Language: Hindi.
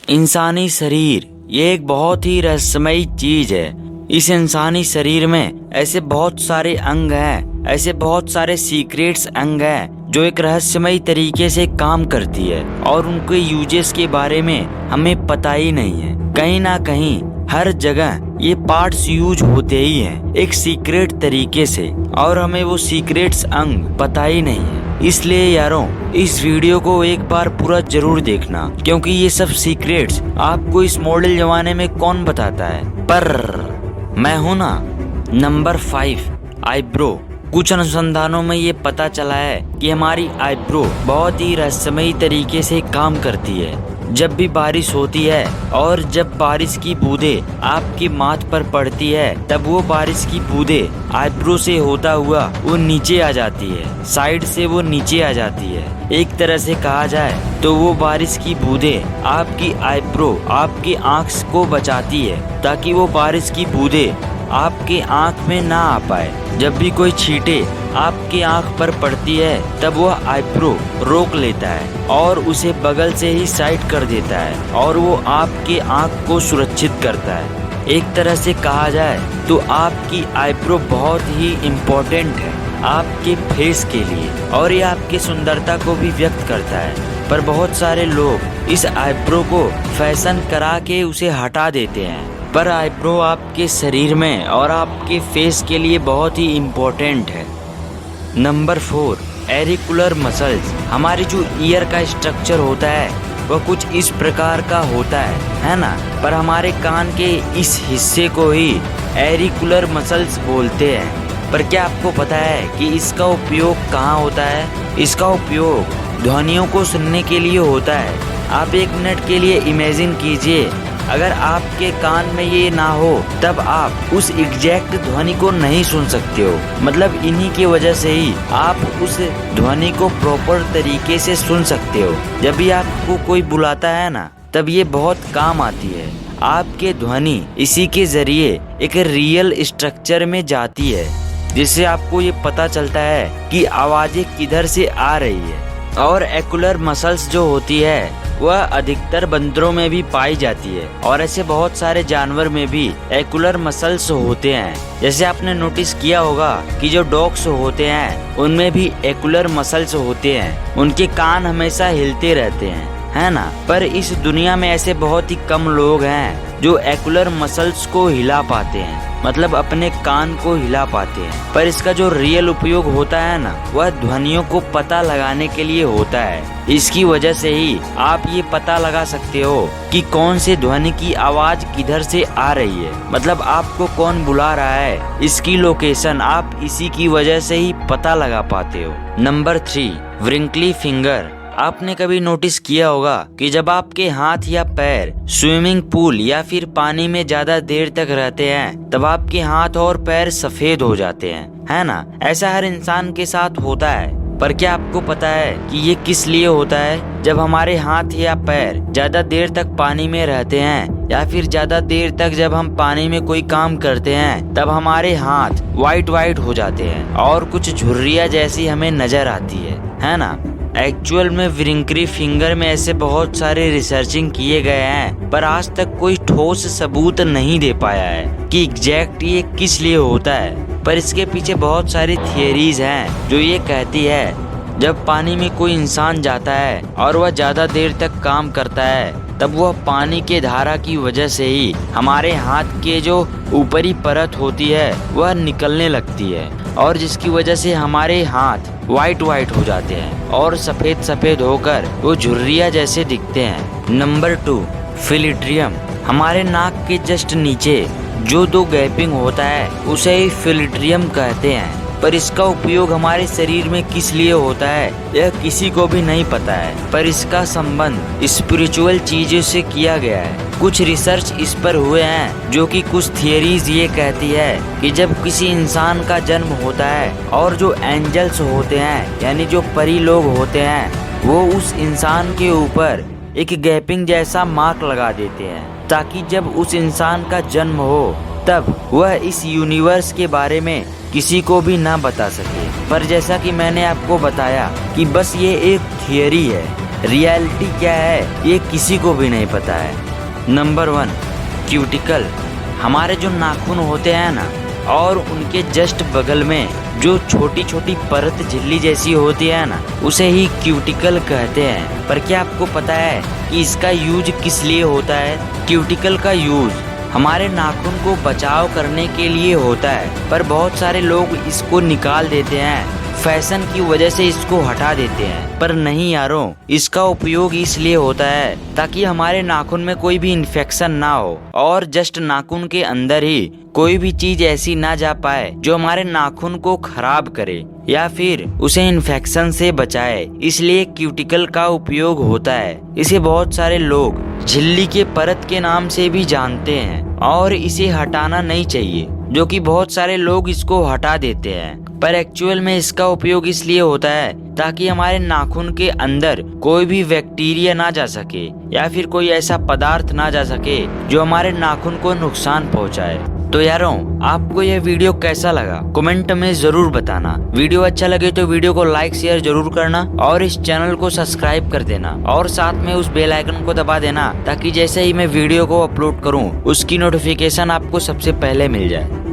इंसानी शरीर ये एक बहुत ही रहस्यमयी चीज है। इस इंसानी शरीर में ऐसे बहुत सारे अंग हैं, ऐसे बहुत सारे सीक्रेट्स अंग हैं जो एक रहस्यमयी तरीके से काम करती है और उनके यूजेस के बारे में हमें पता ही नहीं है। कहीं ना कहीं हर जगह ये पार्ट्स यूज होते ही हैं एक सीक्रेट तरीके से और हमें वो सीक्रेट्स अंग पता ही नहीं है। इसलिए यारों, इस वीडियो को एक बार पूरा जरूर देखना, क्योंकि ये सब सीक्रेट्स आपको इस मॉडल जमाने में कौन बताता है। पर मैं हूं ना। Number 5, eyebrow. कुछ अनुसंधानों में ये पता चला है कि हमारी आईब्रो बहुत ही रहस्यमयी तरीके से काम करती है। जब भी बारिश होती है और जब बारिश की बूंदें आपकी माथ पर पड़ती है, तब वो बारिश की बूंदें आईब्रो से होता हुआ वो नीचे आ जाती है, साइड से वो नीचे आ जाती है। एक तरह से कहा जाए तो वो बारिश की बूंदें आपकी आईब्रो, आपकी आँख को बचाती है, ताकि वो बारिश की बूंदें आपके आँख में ना आ पाए। जब भी कोई छींटे आपके आँख पर पड़ती है, तब वह आईब्रो रोक लेता है और उसे बगल से ही साइड कर देता है और वो आपके आँख को सुरक्षित करता है। एक तरह से कहा जाए तो आपकी आईब्रो बहुत ही इम्पोर्टेंट है आपके फेस के लिए और ये आपकी सुंदरता को भी व्यक्त करता है। पर बहुत सारे लोग इस आईब्रो को फैशन करा के उसे हटा देते हैं, पर आईब्रो आपके शरीर में और आपके फेस के लिए बहुत ही इम्पोर्टेंट है। Number 4, auricular muscles. हमारी जो ईयर का स्ट्रक्चर होता है वह कुछ इस प्रकार का होता है ना। पर हमारे कान के इस हिस्से को ही एरिकुलर मसल्स बोलते हैं। पर क्या आपको पता है कि इसका उपयोग कहाँ होता है? इसका उपयोग ध्वनियों को सुनने के लिए होता है। आप एक मिनट के लिए इमेजिन कीजिए, अगर आपके कान में ये ना हो तब आप उस एग्जैक्ट ध्वनि को नहीं सुन सकते हो। मतलब इन्हीं की वजह से ही आप उस ध्वनि को प्रॉपर तरीके से सुन सकते हो। जब भी आपको कोई बुलाता है ना, तब ये बहुत काम आती है। आपके ध्वनि इसी के जरिए एक रियल स्ट्रक्चर में जाती है, जिससे आपको ये पता चलता है कि आवाजें किधर से आ रही है। और एक्युलर मसल्स जो होती है वह अधिकतर बंदरों में भी पाई जाती है और ऐसे बहुत सारे जानवर में भी एक्युलर मसल्स होते हैं। जैसे आपने नोटिस किया होगा कि जो डॉग्स होते हैं उनमें भी एक्युलर मसल्स होते हैं, उनके कान हमेशा हिलते रहते हैं, है ना। पर इस दुनिया में ऐसे बहुत ही कम लोग हैं जो एक्युलर मसल्स को हिला पाते हैं, मतलब अपने कान को हिला पाते हैं। पर इसका जो रियल उपयोग होता है ना, वह ध्वनियों को पता लगाने के लिए होता है। इसकी वजह से ही आप ये पता लगा सकते हो कि कौन से ध्वनि की आवाज किधर से आ रही है, मतलब आपको कौन बुला रहा है, इसकी लोकेशन आप इसी की वजह से ही पता लगा पाते हो। Number 3, wrinkly finger. आपने कभी नोटिस किया होगा कि जब आपके हाथ या पैर स्विमिंग पूल या फिर पानी में ज्यादा देर तक रहते हैं, तब आपके हाथ और पैर सफेद हो जाते हैं, है ना। ऐसा हर इंसान के साथ होता है। पर क्या आपको पता है कि ये किस लिए होता है? जब हमारे हाथ या पैर ज्यादा देर तक पानी में रहते हैं या फिर ज्यादा देर तक जब हम पानी में कोई काम करते हैं, तब हमारे हाथ वाइट हो जाते हैं और कुछ झुर्रियाँ जैसी हमें नजर आती है ना। एक्चुअल में व्रिंकली फिंगर में ऐसे बहुत सारे रिसर्चिंग किए गए हैं, पर आज तक कोई ठोस सबूत नहीं दे पाया है कि एग्जैक्ट ये किस लिए होता है। पर इसके पीछे बहुत सारी थियरीज हैं जो ये कहती है जब पानी में कोई इंसान जाता है और वह ज्यादा देर तक काम करता है, तब वह पानी के धारा की वजह से ही हमारे हाथ के जो ऊपरी परत होती है वह निकलने लगती है और जिसकी वजह से हमारे हाथ वाइट हो जाते हैं और सफेद होकर वो झुर्रियाँ जैसे दिखते हैं। नंबर 2, फिलिट्रियम। हमारे नाक के जस्ट नीचे जो 2 गैपिंग होता है उसे ही फिलिट्रियम कहते हैं। पर इसका उपयोग हमारे शरीर में किस लिए होता है यह किसी को भी नहीं पता है, पर इसका संबंध स्पिरिचुअल चीजों से किया गया है। कुछ रिसर्च इस पर हुए हैं, जो कि कुछ थियरीज ये कहती है कि जब किसी इंसान का जन्म होता है और जो एंजल्स होते हैं यानी जो परी लोग होते हैं, वो उस इंसान के ऊपर एक गैपिंग जैसा मार्क लगा देते हैं, ताकि जब उस इंसान का जन्म हो तब वह इस यूनिवर्स के बारे में किसी को भी ना बता सके। पर जैसा कि मैंने आपको बताया कि बस ये एक थियरी है, रियलिटी क्या है ये किसी को भी नहीं पता है। Number 1, cuticle. हमारे जो नाखून होते हैं ना, और उनके जस्ट बगल में जो छोटी छोटी परत झिल्ली जैसी होती है ना, उसे ही क्यूटिकल कहते हैं। पर क्या आपको पता है कि इसका यूज किस लिए होता है? क्यूटिकल का यूज हमारे नाखून को बचाव करने के लिए होता है, पर बहुत सारे लोग इसको निकाल देते हैं, फैशन की वजह से इसको हटा देते हैं। पर नहीं यारों, इसका उपयोग इसलिए होता है ताकि हमारे नाखून में कोई भी इन्फेक्शन ना हो और जस्ट नाखून के अंदर ही कोई भी चीज ऐसी ना जा पाए जो हमारे नाखून को खराब करे या फिर उसे इन्फेक्शन से बचाए। इसलिए क्यूटिकल का उपयोग होता है। इसे बहुत सारे लोग झिल्ली के परत के नाम से भी जानते हैं और इसे हटाना नहीं चाहिए, जो कि बहुत सारे लोग इसको हटा देते हैं। पर एक्चुअल में इसका उपयोग इसलिए होता है ताकि हमारे नाखून के अंदर कोई भी बैक्टीरिया ना जा सके या फिर कोई ऐसा पदार्थ ना जा सके जो हमारे नाखून को नुकसान पहुंचाए। तो यारों, आपको यह वीडियो कैसा लगा कमेंट में जरूर बताना। वीडियो अच्छा लगे तो वीडियो को लाइक शेयर जरूर करना और इस चैनल को सब्सक्राइब कर देना और साथ में उस बेल आइकन को दबा देना ताकि जैसे ही मैं वीडियो को अपलोड करूं उसकी नोटिफिकेशन आपको सबसे पहले मिल जाए।